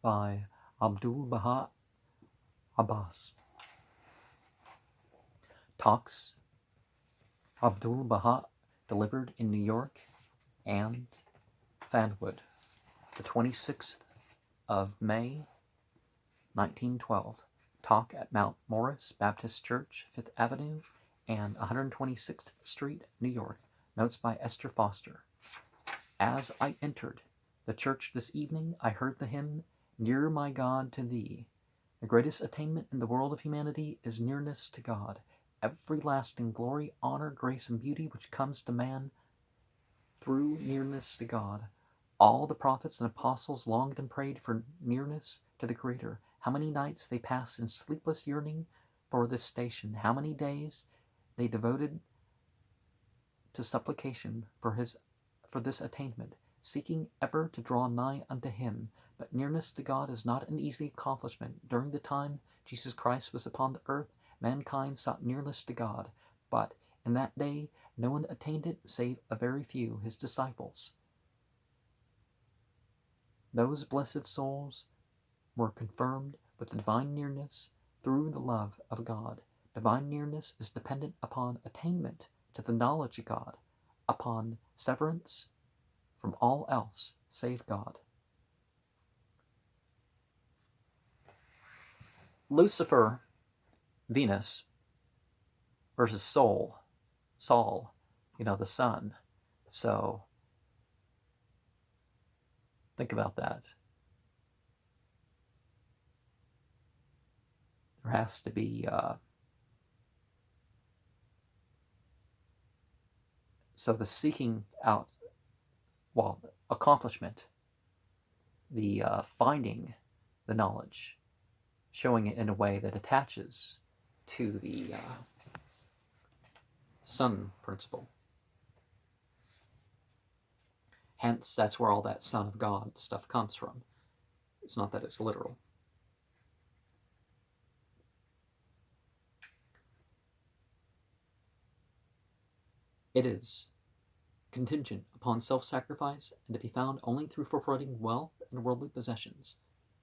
by Abdul Baha Abbas. Talks Abdul Baha delivered in New York and Fanwood, the 26th of May, 1912. Talk at Mount Morris Baptist Church, 5th Avenue and 126th Street, New York. Notes by Esther Foster. As I entered the church this evening, I heard the hymn, "Near my God to Thee." The greatest attainment in the world of humanity is nearness to God. Every lasting glory, honor, grace, and beauty which comes to man through nearness to God. All the prophets and apostles longed and prayed for nearness to the Creator. How many nights they passed in sleepless yearning for this station. How many days they devoted to supplication for this attainment, seeking ever to draw nigh unto Him. But nearness to God is not an easy accomplishment. During the time Jesus Christ was upon the earth, mankind sought nearness to God, but in that day no one attained it save a very few, His disciples. Those blessed souls were confirmed with the divine nearness through the love of God. Divine nearness is dependent upon attainment to the knowledge of God, upon severance from all else save God. Lucifer, Venus, versus Saul, the sun. So think about that. There has to be so the seeking out, accomplishment, the finding the knowledge, showing it in a way that attaches to the sun principle. Hence, that's where all that Son of God stuff comes from. It's not that it's literal. It is contingent upon self-sacrifice and to be found only through forfeiting wealth and worldly possessions.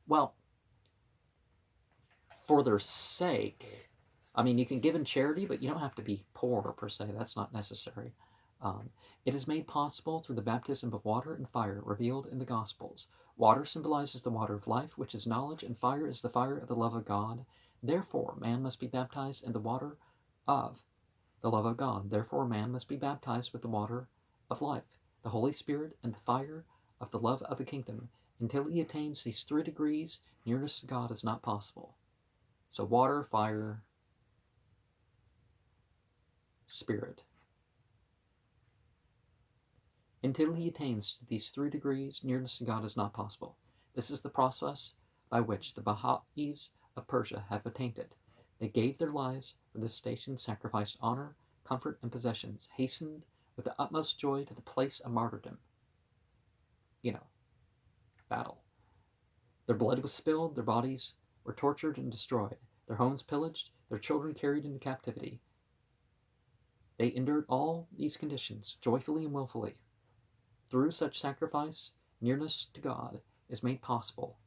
Well, for their sake, you can give in charity, but you don't have to be poor per se. That's not necessary. It is made possible through the baptism of water and fire revealed in the Gospels. Water symbolizes the water of life, which is knowledge, and fire is the fire of the love of God. Therefore, man must be baptized in the water of the love of God. Therefore, man must be baptized with the water of life, the Holy Spirit, and the fire of the love of the kingdom. Until he attains these 3 degrees, nearness to God is not possible. So water, fire, spirit. Until he attains these 3 degrees, nearness to God is not possible. This is the process by which the Baha'is of Persia have attained it. They gave their lives for this station, sacrificed honor, comfort, and possessions, hastened with the utmost joy to the place of martyrdom. Battle. Their blood was spilled, their bodies were tortured and destroyed, their homes pillaged, their children carried into captivity. They endured all these conditions joyfully and willfully. Through such sacrifice, nearness to God is made possible.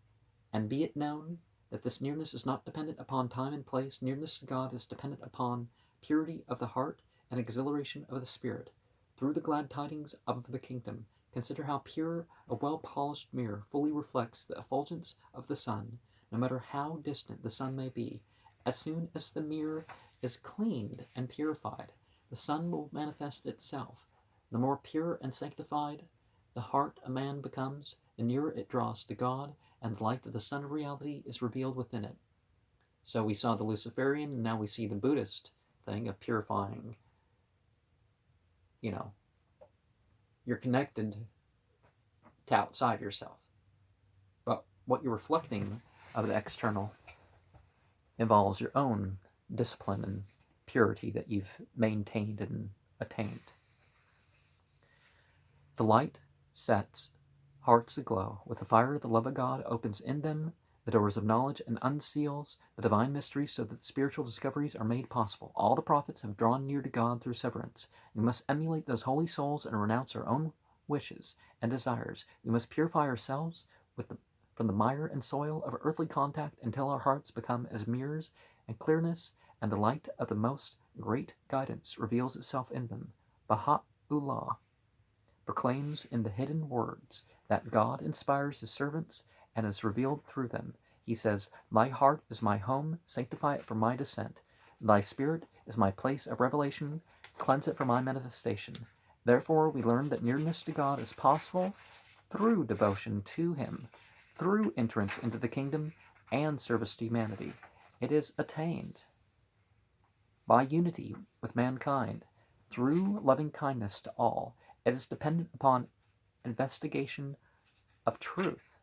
And be it known that this nearness is not dependent upon time and place. Nearness to God is dependent upon purity of the heart and exhilaration of the spirit. Through the glad tidings of the kingdom, consider how pure a well-polished mirror fully reflects the effulgence of the sun, no matter how distant the sun may be. As soon as the mirror is cleaned and purified, the sun will manifest itself. The more pure and sanctified the heart a man becomes, the nearer it draws to God, and the light of the sun of reality is revealed within it. So we saw the Luciferian, and now we see the Buddhist thing of purifying. You're connected to outside yourself. But what you're reflecting of the external involves your own discipline and purity that you've maintained and attained. The light sets hearts aglow with the fire of the love of God, opens in them the doors of knowledge, and unseals the divine mysteries so that spiritual discoveries are made possible. All the prophets have drawn near to God through severance. We must emulate those holy souls and renounce our own wishes and desires. We must purify ourselves with the from the mire and soil of earthly contact until our hearts become as mirrors, and clearness and the light of the most great guidance reveals itself in them. Baha'u'llah proclaims in the hidden words that God inspires his servants and is revealed through them. He says, "My heart is my home, sanctify it for my descent. Thy spirit is my place of revelation, cleanse it for my manifestation." Therefore, we learn that nearness to God is possible through devotion to him, through entrance into the kingdom and service to humanity. It is attained by unity with mankind, through loving kindness to all. It is dependent upon investigation of truth,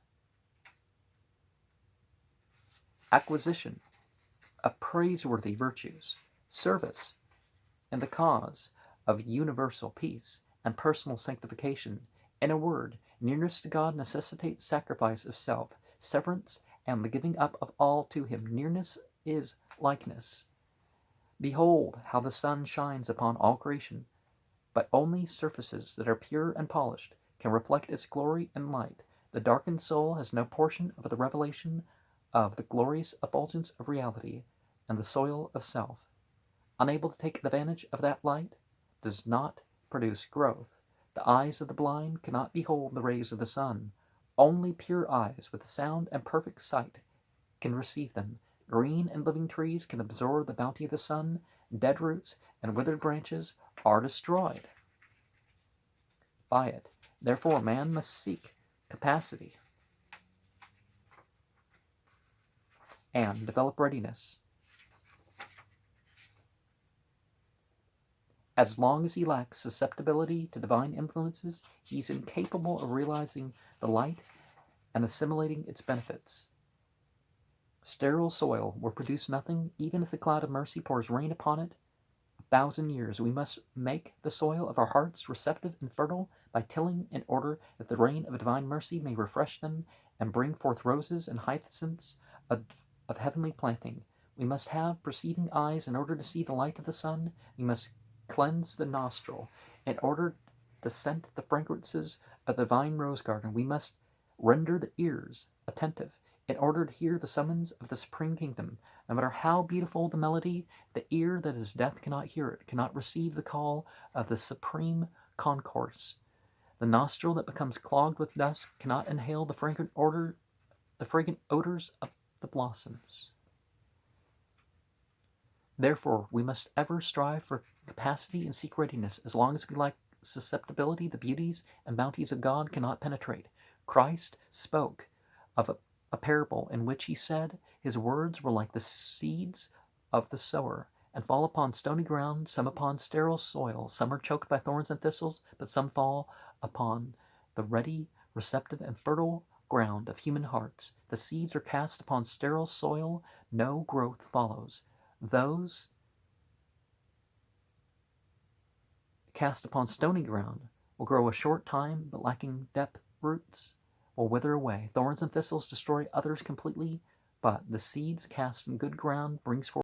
acquisition of praiseworthy virtues, service in the cause of universal peace and personal sanctification. In a word, nearness to God necessitates sacrifice of self, severance, and the giving up of all to him. Nearness is likeness. Behold how the sun shines upon all creation, but only surfaces that are pure and polished can reflect its glory and light. The darkened soul has no portion of the revelation of the glorious effulgence of reality and the soil of self. Unable to take advantage of that light, does not produce growth. The eyes of the blind cannot behold the rays of the sun. Only pure eyes with sound and perfect sight can receive them. Green and living trees can absorb the bounty of the sun. Dead roots and withered branches are destroyed by it. Therefore, man must seek capacity and develop readiness. As long as he lacks susceptibility to divine influences, he is incapable of realizing the light and assimilating its benefits. Sterile soil will produce nothing, even if the cloud of mercy pours rain upon it 1,000 years. We must make the soil of our hearts receptive and fertile by tilling, in order that the rain of divine mercy may refresh them and bring forth roses and hyacinths of heavenly planting. We must have perceiving eyes in order to see the light of the sun. We must cleanse the nostril in order to scent the fragrances of the divine rose garden. We must render the ears attentive in order to hear the summons of the supreme kingdom. No matter how beautiful the melody, the ear that is deaf cannot hear it, cannot receive the call of the supreme concourse. The nostril that becomes clogged with dust cannot inhale the fragrant odors of the blossoms. Therefore, we must ever strive for capacity and seek readiness. As long as we lack susceptibility, the beauties and bounties of God cannot penetrate. Christ spoke of a parable in which he said, "His words were like the seeds of the sower, and fall upon stony ground, some upon sterile soil. Some are choked by thorns and thistles, but some fall upon the ready, receptive, and fertile ground of human hearts. The seeds are cast upon sterile soil, no growth follows. Those cast upon stony ground will grow a short time, but lacking depth roots will wither away. Thorns and thistles destroy others completely, but the seeds cast in good ground brings forth